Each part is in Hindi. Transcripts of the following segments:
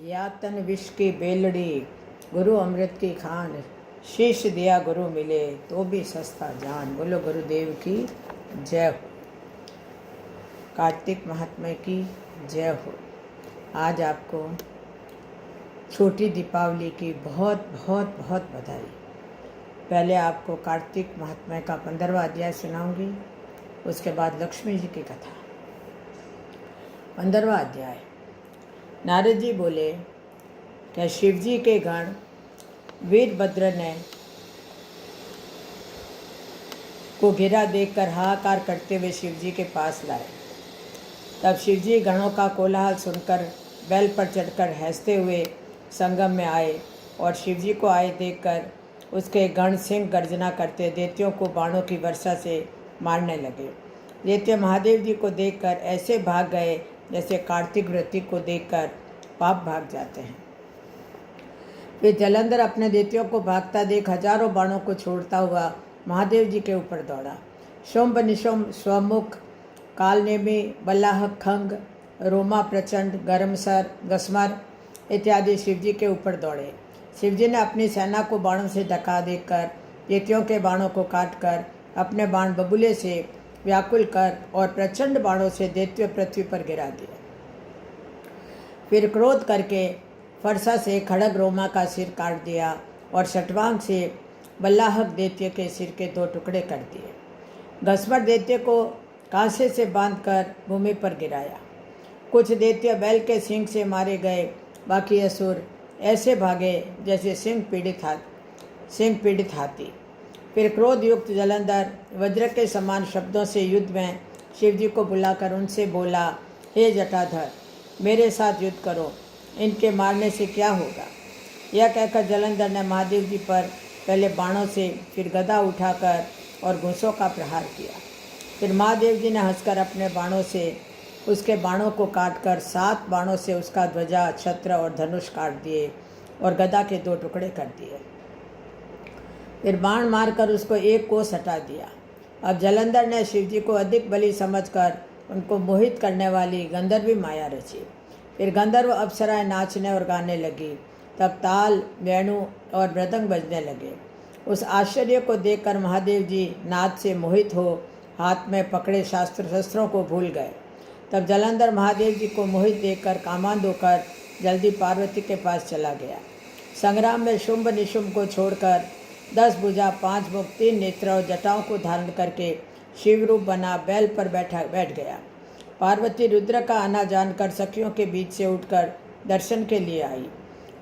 या तन विष की बेलड़ी गुरु अमृत की खान, शीश दिया गुरु मिले तो भी सस्ता जान। बोलो गुरुदेव की जय हो, कार्तिक महात्मा की जय हो। आज आपको छोटी दीपावली की बहुत बहुत बहुत बधाई। पहले आपको कार्तिक महात्मा का 15वां अध्याय सुनाऊंगी, उसके बाद लक्ष्मी जी की कथा। 15वां अध्याय। नारद जी बोले कि शिव जी के गण वीरभद्र ने को घिरा देखकर हाहाकार करते हुए शिव जी के पास लाए। तब शिव जी गणों का कोलाहल सुनकर बैल पर चढ़कर हंसते हुए संगम में आए और शिव जी को आए देखकर उसके गण सिंह गर्जना करते दैत्यों को बाणों की वर्षा से मारने लगे। दैत्य महादेव जी को देखकर ऐसे भाग गए जैसे कार्तिक व्रती को देखकर पाप भाग जाते हैं। वे जलंधर अपने दैत्यों को भागता देख हजारों बाणों को छोड़ता हुआ महादेव जी के ऊपर दौड़ा। शुंभ निशुंभ स्वमुख कालनेमी बल्लाह खंग रोमा प्रचंड गरमसर गस्मर इत्यादि शिवजी के ऊपर दौड़े। शिवजी ने अपनी सेना को बाणों से ढका देकर दैत्यों के बाणों को काटकर अपने बाण बबूले से व्याकुल कर और प्रचंड बाणों से दैत्य पृथ्वी पर गिरा दिया। फिर क्रोध करके फरसा से खड़ग रोमा का सिर काट दिया और शटवांग से बल्लाहक दैत्य के सिर के 2 टुकड़े कर दिए। घसमर दैत्य को कांसे से बांधकर भूमि पर गिराया। कुछ दैत्य बैल के सिंह से मारे गए, बाकी असुर ऐसे भागे जैसे सिंह पीड़ित हाथी। फिर क्रोध युक्त जलंधर वज्र के समान शब्दों से युद्ध में शिव जी को बुलाकर उनसे बोला, हे जटाधर, मेरे साथ युद्ध करो, इनके मारने से क्या होगा। यह कहकर जलंधर ने महादेव जी पर पहले बाणों से फिर गदा उठाकर और घूंसों का प्रहार किया। फिर महादेव जी ने हंसकर अपने बाणों से उसके बाणों को काटकर 7 बाणों से उसका ध्वजा छत्र और धनुष काट दिए और गदा के 2 टुकड़े कर दिए। फिर बाण मारकर उसको 1 कोस हटा दिया। अब जलंधर ने शिवजी को अधिक बली समझकर उनको मोहित करने वाली गंधर्वी माया रची। फिर गंधर्व अप्सराएं नाचने और गाने लगी। तब ताल वेणु और मृदंग बजने लगे। उस आश्चर्य को देखकर महादेव जी नाद से मोहित हो हाथ में पकड़े शस्त्रों को भूल गए। तब जलंधर महादेव जी को मोहित देखकर कामांध होकर जल्दी पार्वती के पास चला गया। संग्राम में शुंभ निशुंभ को छोड़कर 10 भुजा 5 मुख 3 नेत्र और जटाओं को धारण करके शिवरूप बना बैल पर बैठ गया। पार्वती रुद्र का आना जानकर सखियों के बीच से उठकर दर्शन के लिए आई।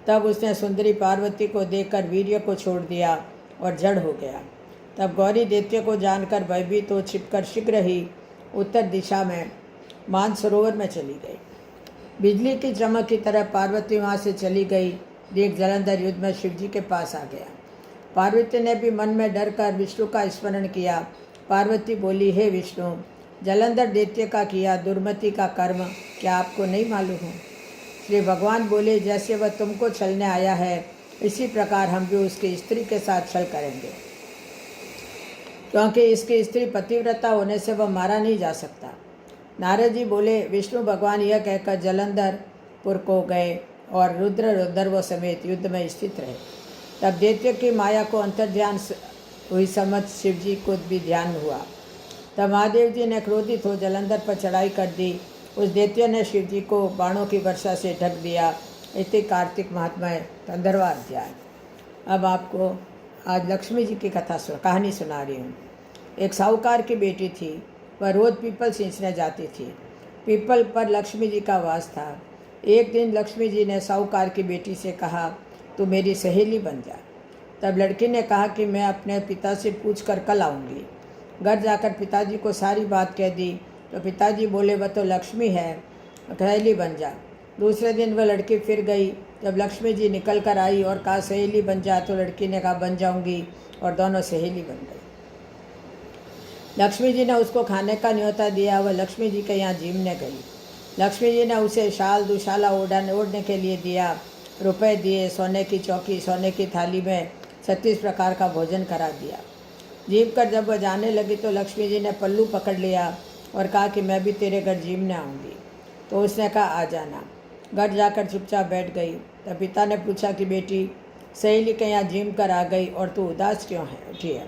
तब उसने सुंदरी पार्वती को देखकर वीर्य को छोड़ दिया और जड़ हो गया। तब गौरी दैत्य को जानकर भयभीत हो छिपकर शीघ्र ही उत्तर दिशा में मानसरोवर में चली गई। बिजली की चमक की तरह पार्वती वहाँ से चली गई देख जलंधर युद्ध में शिवजी के पास आ गया। पार्वती ने भी मन में डर कर विष्णु का स्मरण किया। पार्वती बोली, हे विष्णु, जलंधर दैत्य का किया दुर्मति का कर्म क्या आपको नहीं मालूम हो। श्री भगवान बोले, जैसे वह तुमको छलने आया है इसी प्रकार हम भी उसकी स्त्री के साथ छल करेंगे, क्योंकि इसकी स्त्री पतिव्रता होने से वह मारा नहीं जा सकता। नारद जी बोले, विष्णु भगवान यह कहकर जलंधरपुर को गए और रुद्र रुद्रव समेत युद्ध में स्थित रहे। तब दैत्य की माया को अंतर्ध्यान हुई समझ शिव जी को भी ध्यान हुआ। तब महादेव जी ने क्रोधित हो जलंधर पर चढ़ाई कर दी। उस दैत्य ने शिव जी को बाणों की वर्षा से ढक दिया। इति कार्तिक महात्मा 15वां अध्याय। अब आपको आज लक्ष्मी जी की कहानी सुना रही हूँ। एक साहूकार की बेटी थी। वह रोज पीपल सींचने जाती थी। पीपल पर लक्ष्मी जी का वास था। एक दिन लक्ष्मी जी ने साहूकार की बेटी से कहा, तू मेरी सहेली बन जा। तब लड़की ने कहा कि मैं अपने पिता से पूछ कर कल आऊँगी। घर जाकर पिताजी को सारी बात कह दी तो पिताजी बोले, वह तो लक्ष्मी है, सहेली बन जा। दूसरे दिन वह लड़की फिर गई। जब लक्ष्मी जी निकल कर आई और कहा सहेली बन जा, तो लड़की ने कहा बन जाऊंगी, और दोनों सहेली बन गई। लक्ष्मी जी ने उसको खाने का न्योता दिया। वह लक्ष्मी जी के यहाँ जीमने गई। लक्ष्मी जी ने उसे शाल दुशाला ओढ़ने के लिए दिया, रुपए दिए, सोने की चौकी, सोने की थाली में 36 प्रकार का भोजन करा दिया। जीम कर जब वह जाने लगी तो लक्ष्मी जी ने पल्लू पकड़ लिया और कहा कि मैं भी तेरे घर जीमने आऊँगी। तो उसने कहा आ जाना। घर जाकर चुपचाप बैठ गई। तब पिता ने पूछा कि बेटी, सहेली के यहाँ जिम कर आ गई और तू उदास क्यों है उठी है?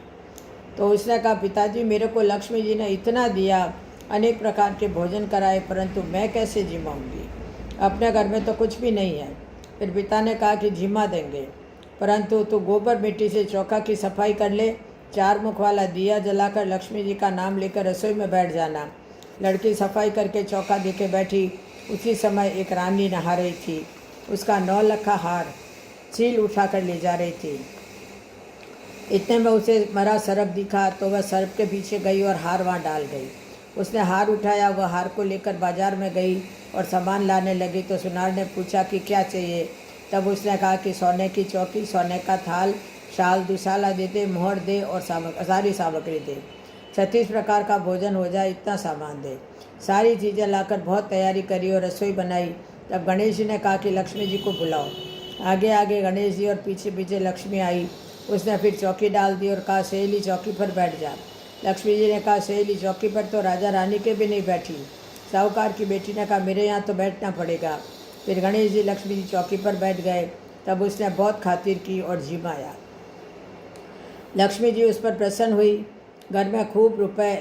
तो उसने कहा, पिताजी मेरे को लक्ष्मी जी ने इतना दिया, अनेक प्रकार के भोजन कराए, परंतु मैं कैसे जिमाऊंगी? अपने घर में तो कुछ भी नहीं है। फिर पिता ने कहा कि जिमा देंगे, परंतु तू गोबर मिट्टी से चौका की सफाई कर ले, 4 मुख वाला दिया जलाकर लक्ष्मी जी का नाम लेकर रसोई में बैठ जाना। लड़की सफाई करके चौका देके बैठी। उसी समय एक रानी नहा रही थी। उसका 9 लखा हार चील उठाकर ले जा रही थी। इतने में उसे मरा सर्प दिखा तो वह सर्प के पीछे गई और हार वहाँ डाल गई। उसने हार उठाया, वह हार को लेकर बाजार में गई और सामान लाने लगी तो सुनार ने पूछा कि क्या चाहिए? तब उसने कहा कि सोने की चौकी, सोने का थाल, शाल दुशाला दे दे, मोहर दे और सारी सामग्री दे। 36 प्रकार का भोजन हो जाए इतना सामान दे। सारी चीज़ें लाकर बहुत तैयारी करी और रसोई बनाई। तब गणेश जी ने कहा कि लक्ष्मी जी को बुलाओ। आगे आगे गणेश जी और पीछे पीछे लक्ष्मी आई। उसने फिर चौकी डाल दी और कहा, सहेली चौकी पर बैठ जा। लक्ष्मी जी ने कहा, सहेली चौकी पर तो राजा रानी के भी नहीं बैठी। साहूकार की बेटी ने कहा, मेरे यहाँ तो बैठना पड़ेगा। फिर गणेश जी लक्ष्मी जी चौकी पर बैठ गए। तब उसने बहुत खातिर की और जिमाया। लक्ष्मी जी उस पर प्रसन्न हुई। घर में खूब रुपए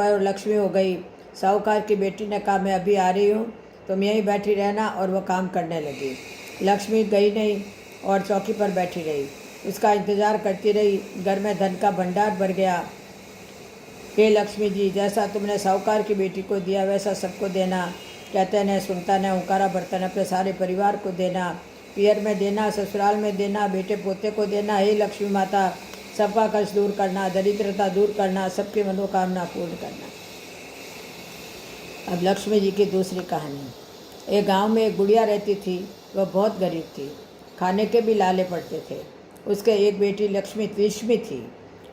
और लक्ष्मी हो गई। साहूकार की बेटी ने कहा, मैं अभी आ रही हूँ, तुम यहीं बैठी रहना, और वह काम करने लगी। लक्ष्मी गई नहीं और चौकी पर बैठी रही। उसका इंतज़ार करती रही। घर में धन का भंडार भर गया। हे लक्ष्मी जी, जैसा तुमने साहूकार की बेटी को दिया वैसा सबको देना। कहते न सुनता न हुंकारा बर्तन अपने सारे परिवार को देना, पियर में देना, ससुराल में देना, बेटे पोते को देना। हे लक्ष्मी माता, सबका कष्ट दूर करना, दरिद्रता दूर करना, सबकी मनोकामना पूर्ण करना। अब लक्ष्मी जी की दूसरी कहानी। एक गांव में एक गुड़िया रहती थी। वह बहुत गरीब थी, खाने के भी लाले पड़ते थे। उसके एक बेटी लक्ष्मी तिष्मी थी।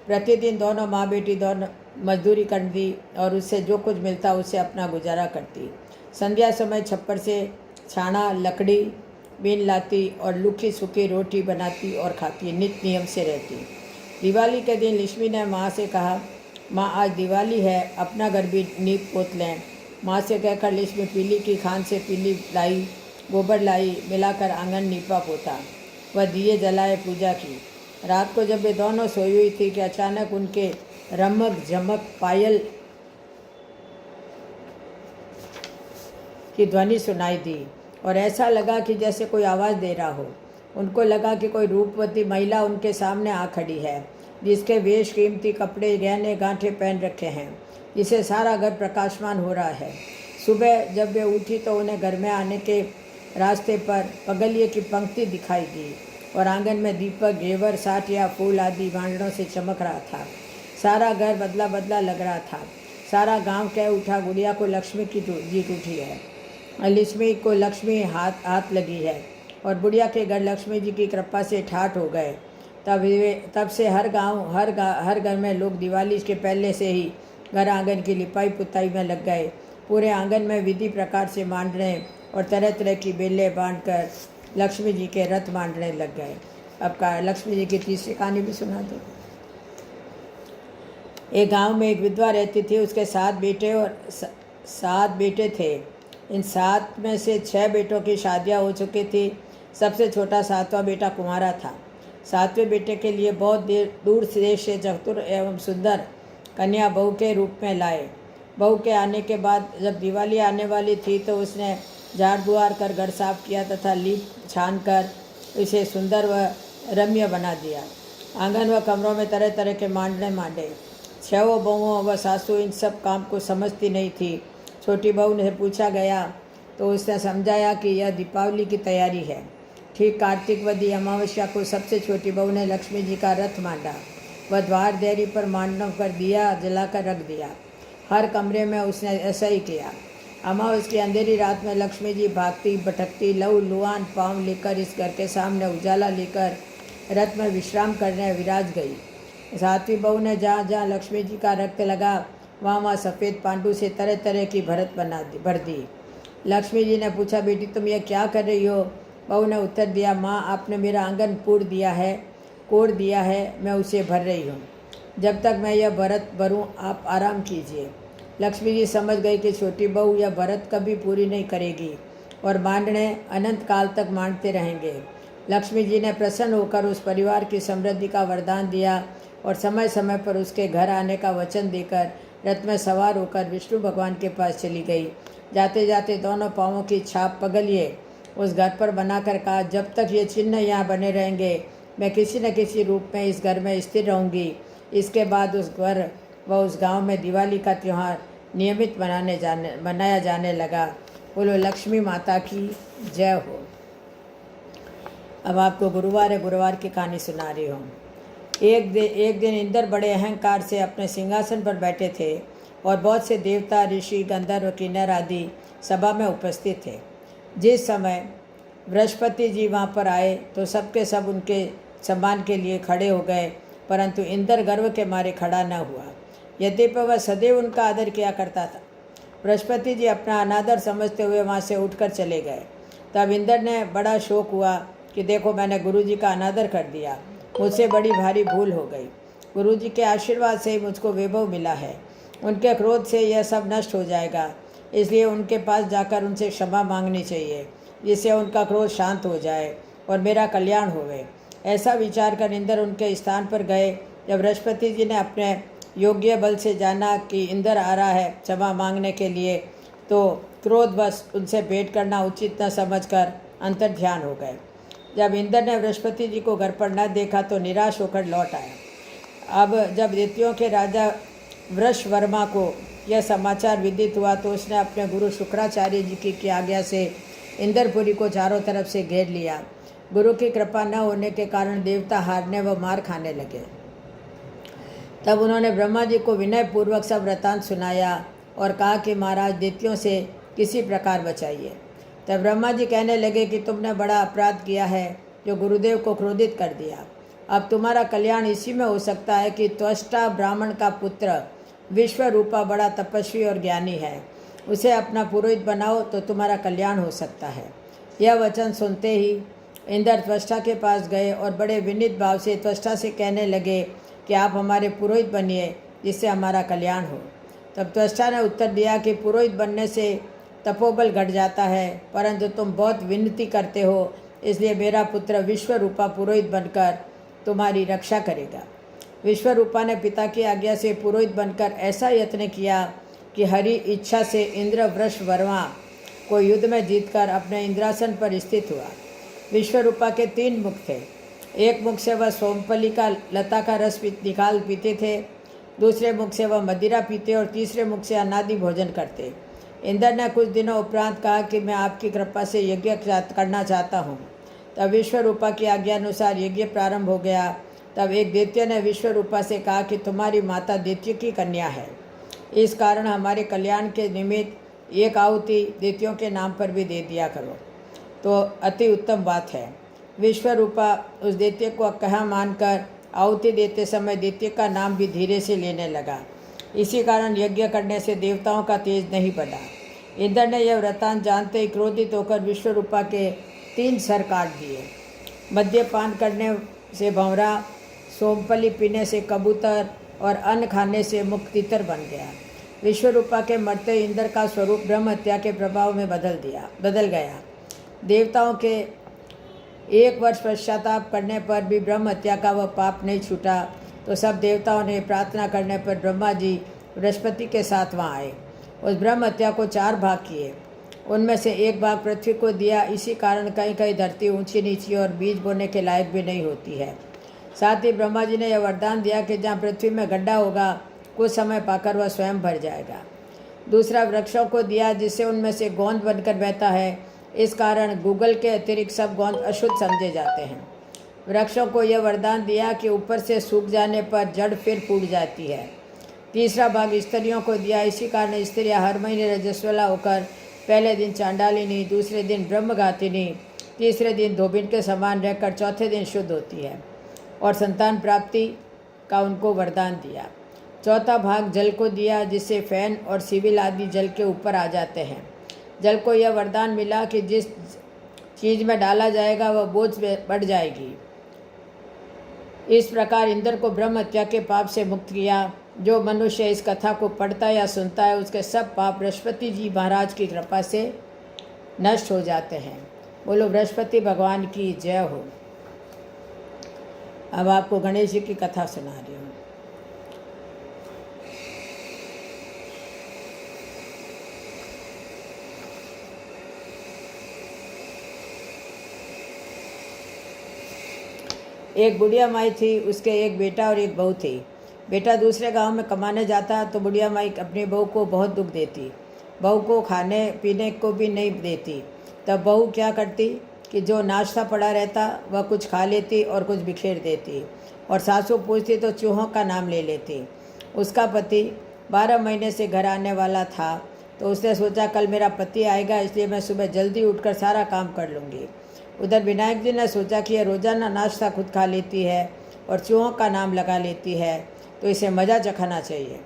प्रतिदिन दोनों माँ बेटी दोनों मजदूरी करती और उससे जो कुछ मिलता उससे अपना गुजारा करती। संध्या समय छप्पर से छाना लकड़ी बीन लाती और लुखी सूखी रोटी बनाती और खाती, नित्य नियम से रहती। दिवाली के दिन लक्ष्मी ने माँ से कहा, माँ आज दिवाली है, अपना घर भी नीप पोत लें। माँ से कहकर लक्ष्मी पीली की खान से पीली लाई, गोबर लाई, मिलाकर आंगन नीपा पोता। वह दिए जलाए, पूजा की। रात को जब वे दोनों सोई हुई थी कि अचानक उनके रमक झमक पायल की ध्वनि सुनाई दी और ऐसा लगा कि जैसे कोई आवाज़ दे रहा हो। उनको लगा कि कोई रूपवती महिला उनके सामने आ खड़ी है, जिसके वेश कीमती कपड़े गहने गांठे पहन रखे हैं, जिसे सारा घर प्रकाशमान हो रहा है। सुबह जब वे उठी तो उन्हें घर में आने के रास्ते पर पगलिए की पंक्ति दिखाई दी और आंगन में दीपक, घेवर, साटिया, फूल आदि वांगड़ों से चमक रहा था। सारा घर बदला बदला लग रहा था। सारा गांव कह उठा, गुड़िया को लक्ष्मी की जीत उठी है, लक्ष्मी को लक्ष्मी हाथ लगी है। और बुढ़िया के घर लक्ष्मी जी की कृपा से ठाठ हो गए। तब से हर घर में लोग दिवाली के पहले से ही घर आंगन की लिपाई पुताई में लग गए। पूरे आंगन में विधि प्रकार से मांडने और तरह तरह की बेलें बांधकर लक्ष्मी जी के रथ मांडने लग गए। अब लक्ष्मी जी की तीसरी कहानी भी सुना दो। एक गांव में एक विधवा रहती थी। उसके 7 बेटे थे। इन 7 में से 6 बेटों की शादियां हो चुकी थी। सबसे छोटा 7वां बेटा कुंवारा था। 7वें बेटे के लिए बहुत दूर देश से चतुर एवं सुंदर कन्या बहू के रूप में लाए। बहू के आने के बाद जब दिवाली आने वाली थी तो उसने झाड़ बुआर कर घर साफ किया तथा लीप छान कर इसे सुंदर व रम्य बना दिया। आंगन व कमरों में तरह तरह के मांडने मांडे। 6 बहुओं व सासू इन सब काम को समझती नहीं थी। छोटी बहू ने पूछा गया तो उसने समझाया कि यह दीपावली की तैयारी है। ठीक कार्तिक वदी अमावस्या को सबसे छोटी बहू ने लक्ष्मी जी का रथ मांडा। वह द्वार देरी पर मांडव कर दिया जलाकर रख दिया। हर कमरे में उसने ऐसा ही किया। अमावस्या की अंधेरी रात में लक्ष्मी जी भागती भटकती लहू लुहान पाँव लेकर इस घर के सामने उजाला लेकर रथ में विश्राम करने विराज गई। 7वीं बहू ने जहाँ जहाँ लक्ष्मी जी का रक्त लगा वहाँ सफ़ेद पांडु से तरह तरह की भर दी। लक्ष्मी जी ने पूछा, बेटी तुम ये क्या कर रही हो? बहू ने उत्तर दिया, माँ आपने मेरा आंगन कोड़ दिया है, मैं उसे भर रही हूँ। जब तक मैं यह भरत भरूँ आप आराम कीजिए। लक्ष्मी जी समझ गई कि छोटी बहू यह भरत कभी पूरी नहीं करेगी। और मांडने अनंत काल तक मांडते रहेंगे। लक्ष्मी जी ने प्रसन्न होकर उस परिवार की समृद्धि का वरदान दिया और समय समय पर उसके घर आने का वचन देकर रथ में सवार होकर विष्णु भगवान के पास चली गई। जाते जाते दोनों पाँवों की छाप पगलिए उस घर पर बनाकर कहा, जब तक ये चिन्ह यहाँ बने रहेंगे मैं किसी न किसी रूप में इस घर में स्थिर रहूँगी। इसके बाद उस घर व उस गांव में दिवाली का त्यौहार नियमित मनाया जाने लगा। बोलो लक्ष्मी माता की जय हो। अब आपको गुरुवार की कहानी सुना रही हूँ। एक दिन इंद्र बड़े अहंकार से अपने सिंहासन पर बैठे थे और बहुत से देवता, ऋषि, गंधर्व, किन्नर आदि सभा में उपस्थित थे। जिस समय बृहस्पति जी वहाँ पर आए तो सबके सब उनके सम्मान के लिए खड़े हो गए, परंतु इंद्र गर्व के मारे खड़ा न हुआ, यद्यपि वह सदैव उनका आदर किया करता था। बृहस्पति जी अपना अनादर समझते हुए वहाँ से उठकर चले गए। तब इंद्र ने बड़ा शोक हुआ कि देखो मैंने गुरु जी का अनादर कर दिया, मुझसे बड़ी भारी भूल हो गई। गुरु जी के आशीर्वाद से ही मुझको वैभव मिला है, उनके क्रोध से यह सब नष्ट हो जाएगा, इसलिए उनके पास जाकर उनसे क्षमा मांगनी चाहिए, जिससे उनका क्रोध शांत हो जाए और मेरा कल्याण होवे। ऐसा विचार कर इंद्र उनके स्थान पर गए। जब बृहस्पति जी ने अपने योग्य बल से जाना कि इंद्र आ रहा है क्षमा मांगने के लिए, तो क्रोधवश उनसे भेंट करना उचित न समझकर अंतर ध्यान हो गए। जब इंद्र ने बृहस्पति जी को घर पर न देखा तो निराश होकर लौट आया। अब जब दैत्यों के राजा वृषवर्मा को यह समाचार विदित हुआ तो उसने अपने गुरु शुक्राचार्य जी की आज्ञा से इंद्रपुरी को चारों तरफ से घेर लिया। गुरु की कृपा न होने के कारण देवता हारने व मार खाने लगे। तब उन्होंने ब्रह्मा जी को विनयपूर्वक सब वृतांत सुनाया और कहा कि महाराज दैत्यों से किसी प्रकार बचाइए। तब ब्रह्मा जी कहने लगे कि तुमने बड़ा अपराध किया है जो गुरुदेव को क्रोधित कर दिया। अब तुम्हारा कल्याण इसी में हो सकता है कि त्वष्टा ब्राह्मण का पुत्र विश्वरूपा बड़ा तपस्वी और ज्ञानी है, उसे अपना पुरोहित बनाओ तो तुम्हारा कल्याण हो सकता है। यह वचन सुनते ही इंद्र त्वष्टा के पास गए और बड़े विनीत भाव से त्वष्टा से कहने लगे कि आप हमारे पुरोहित बनिए जिससे हमारा कल्याण हो। तब त्वष्टा ने उत्तर दिया कि पुरोहित बनने से तपोबल घट जाता है, परंतु तुम बहुत विनती करते हो, इसलिए मेरा पुत्र विश्वरूपा पुरोहित बनकर तुम्हारी रक्षा करेगा। विश्वरूपा ने पिता की आज्ञा से पुरोहित बनकर ऐसा यत्न किया कि हरि इच्छा से इंद्र वृषवर्मा को युद्ध में जीतकर अपने इंद्रासन पर स्थित हुआ। विश्वरूपा के 3 मुख थे। एक मुख से वह सोमपली का लता का रस निकाल पीते थे, दूसरे मुख से वह मदिरा पीते और तीसरे मुख से अनादि भोजन करते। इंद्र ने कुछ दिनों उपरांत कहा कि मैं आपकी कृपा से यज्ञ करना चाहता हूँ। तब विश्वरूपा की आज्ञा अनुसार यज्ञ प्रारंभ हो गया। तब एक दैत्य ने विश्वरूपा से कहा कि तुम्हारी माता दैत्य की कन्या है, इस कारण हमारे कल्याण के निमित्त एक आहुति दैत्यों के नाम पर भी दे दिया करो तो अति उत्तम बात है। विश्वरूपा उस दैत्य को कहा मानकर आहुति देते समय दैत्य का नाम भी धीरे से लेने लगा। इसी कारण यज्ञ करने से देवताओं का तेज नहीं बढ़ा। इंद्र ने यह वृतांत जानते ही क्रोधित होकर विश्वरूपा के 3 सर काट दिए। मद्यपान करने से भंवरा, सोमपली पीने से कबूतर और अन्न खाने से मुख तितर बन गया। विश्वरूपा के मरते इंद्र का स्वरूप ब्रह्म हत्या के प्रभाव में बदल गया। देवताओं के 1 वर्ष पश्चाताप करने पर भी ब्रह्म हत्या का वह पाप नहीं छूटा, तो सब देवताओं ने प्रार्थना करने पर ब्रह्मा जी बृहस्पति के साथ वहाँ आए। उस ब्रह्म हत्या को 4 भाग किए, उनमें से 1 भाग पृथ्वी को दिया। इसी कारण कहीं कहीं धरती ऊंची नीची और बीज बोने के लायक भी नहीं होती है। साथ ही ब्रह्मा जी ने यह वरदान दिया कि जहाँ पृथ्वी में गड्ढा होगा कुछ समय पाकर वह स्वयं भर जाएगा। दूसरा वृक्षों को दिया जिससे उनमें से गोंद बनकर बहता है, इस कारण गूगल के अतिरिक्त सब गोंद अशुद्ध समझे जाते हैं। वृक्षों को यह वरदान दिया कि ऊपर से सूख जाने पर जड़ फिर फूट जाती है। तीसरा भाग स्त्रियों को दिया, इसी कारण स्त्रियाँ हर महीने रजस्वला होकर पहले दिन चांडालिनी, दूसरे दिन ब्रह्मघातिनी, तीसरे दिन धोबिन के समान रहकर चौथे दिन शुद्ध होती है और संतान प्राप्ति का उनको वरदान दिया। चौथा भाग जल को दिया जिससे फैन और सिविल आदि जल के ऊपर आ जाते हैं। जल को यह वरदान मिला कि जिस चीज़ में डाला जाएगा वह बोझ बढ़ जाएगी। इस प्रकार इंद्र को ब्रह्म हत्या के पाप से मुक्त किया। जो मनुष्य इस कथा को पढ़ता या सुनता है उसके सब पाप बृहस्पति जी महाराज की कृपा से नष्ट हो जाते हैं। बोलो बृहस्पति भगवान की जय हो। अब आपको गणेश जी की कथा सुना रही हूँ। एक बुढ़िया माई थी, उसके एक बेटा और एक बहू थी। बेटा दूसरे गांव में कमाने जाता तो बुढ़िया माई अपनी बहू को बहुत दुख देती। बहू को खाने पीने को भी नहीं देती। तब बहू क्या करती कि जो नाश्ता पड़ा रहता वह कुछ खा लेती और कुछ बिखेर देती, और सासू पूछती तो चूहों का नाम ले लेती। उसका पति 12 महीने से घर आने वाला था, तो उसने सोचा कल मेरा पति आएगा, इसलिए मैं सुबह जल्दी उठकर सारा काम कर लूँगी। उधर विनायक जी ने सोचा कि यह रोज़ाना नाश्ता खुद खा लेती है और चूहों का नाम लगा लेती है, तो इसे मज़ा चखाना चाहिए।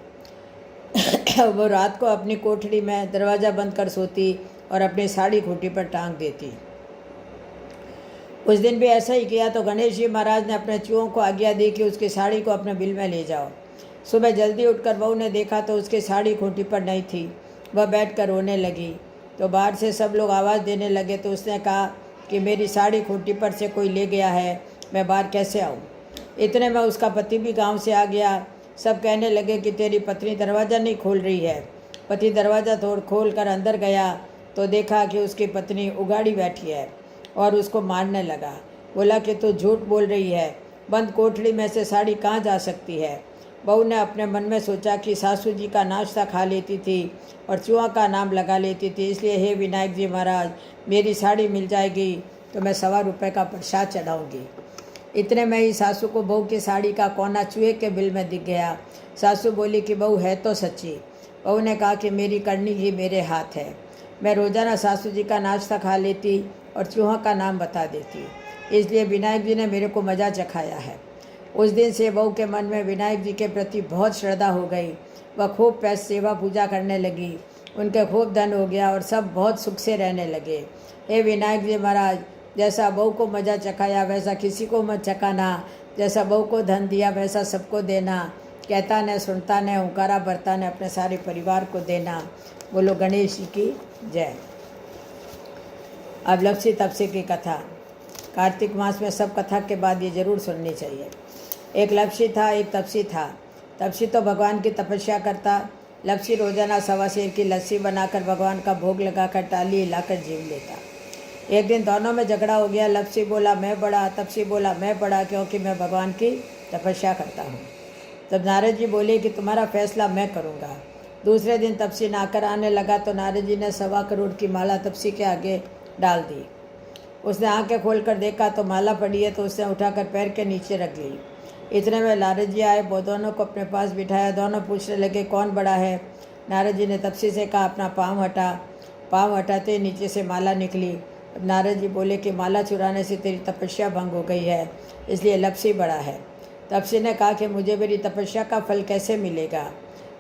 वो रात को अपनी कोठरी में दरवाज़ा बंद कर सोती और अपनी साड़ी खूंटी पर टांग देती। उस दिन भी ऐसा ही किया तो गणेश जी महाराज ने अपने चूहों को आज्ञा दी कि उसकी साड़ी को अपने बिल में ले जाओ। सुबह जल्दी उठकर बहू ने देखा तो उसकी साड़ी खूंटी पर नहीं थी। वह बैठकर रोने लगी तो बाहर से सब लोग आवाज़ देने लगे, तो उसने कहा कि मेरी साड़ी खूंटी पर से कोई ले गया है, मैं बाहर कैसे आऊँ। इतने में उसका पति भी गांव से आ गया। सब कहने लगे कि तेरी पत्नी दरवाज़ा नहीं खोल रही है। पति दरवाज़ा खोल कर अंदर गया तो देखा कि उसकी पत्नी उगाड़ी बैठी है और उसको मारने लगा। बोला कि तू झूठ बोल रही है, बंद कोठड़ी में से साड़ी कहाँ जा सकती है। बहू ने अपने मन में सोचा कि सासू जी का नाश्ता खा लेती थी और चूहा का नाम लगा लेती थी, इसलिए हे विनायक जी महाराज, मेरी साड़ी मिल जाएगी तो मैं 1.25 रुपये का प्रसाद चढ़ाऊँगी। इतने में ही सासू को बहू की साड़ी का कोना चूहे के बिल में दिख गया। सासू बोली कि बहू है तो सच्ची। बहू ने कहा कि मेरी करनी ही मेरे हाथ है। मैं रोज़ाना सासू जी का नाश्ता खा लेती और चूहों का नाम बता देती, इसलिए विनायक जी ने मेरे को मज़ा चखाया है। उस दिन से बहू के मन में विनायक जी के प्रति बहुत श्रद्धा हो गई। वह खूब पैस सेवा पूजा करने लगी, उनके खूब धन हो गया और सब बहुत सुख से रहने लगे। हे विनायक जी महाराज, जैसा बहू को मज़ा चखाया वैसा किसी को मत चखाना, जैसा बहू को धन दिया वैसा सबको देना, कहता न सुनता न हुंकारा भरता न अपने सारे परिवार को देना। बोलो गणेश जी की जय। अब लक्ष्मी तपसी की कथा। कार्तिक मास में सब कथा के बाद ये जरूर सुननी चाहिए। एक लक्ष्मी था, एक तपसी था। तपसी तो भगवान की तपस्या करता। लक्ष्मी रोजाना 1.25 सेर की लस्सी बनाकर भगवान का भोग लगाकर टाली हिलाकर जीव लेता। एक दिन दोनों में झगड़ा हो गया। लक्ष्मी बोला मैं बड़ा, तपसी बोला मैं बड़ा, क्योंकि मैं भगवान की तपस्या करता हूँ। तब नारद जी बोले कि तुम्हारा फैसला मैं करूँगा। दूसरे दिन तपसी नाकर आने लगा तो नारद जी ने 1.25 करोड़ की माला तपसी के आगे डाल दी। उसने आंखें खोलकर देखा तो माला पड़ी है, तो उसने उठाकर पैर के नीचे रख ली। इतने में नारद जी आए, वो दोनों को अपने पास बिठाया। दोनों पूछने लगे कौन बड़ा है। नारद जी ने तपसी से कहा अपना पाँव हटा। पाँव हटाते नीचे से माला निकली। नारद जी बोले कि माला चुराने से तेरी तपस्या भंग हो गई है, इसलिए लक्ष्मी बड़ा है। तपसी ने कहा कि मुझे मेरी तपस्या का फल कैसे मिलेगा।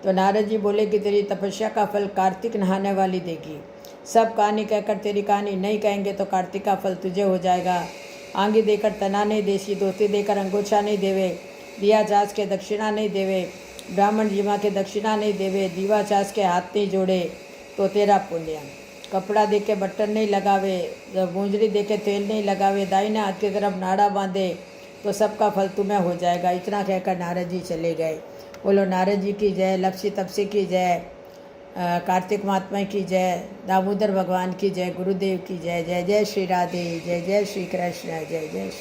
तो नारद जी बोले कि तेरी तपस्या का फल कार्तिक नहाने वाली देगी। सब कहानी कहकर तेरी कहानी नहीं कहेंगे तो कार्तिक का फल तुझे हो जाएगा। आंगी देकर तना नहीं देसी, धोती देकर अंगोछा नहीं देवे, दिया चास के दक्षिणा नहीं देवे, ब्राह्मण जीवा के दक्षिणा नहीं देवे, दीवा चास के हाथ नहीं जोड़े तो तेरा पुण्य। कपड़ा दे के बटन नहीं लगावे, मूंजरी दे के तेल नहीं लगावे, दाहिने हाथ की तरफ नाड़ा बांधे तो सबका फल तुम्हें हो जाएगा। इतना कहकर नारद जी चले गए। बोलो नारद जी की जय, लक्ष्मी तपसी की जय, कार्तिक महात्मा की जय, दामोदर भगवान की जय, गुरुदेव की जय। जय जय श्री राधे, जय जय श्री कृष्ण, जय जय श्री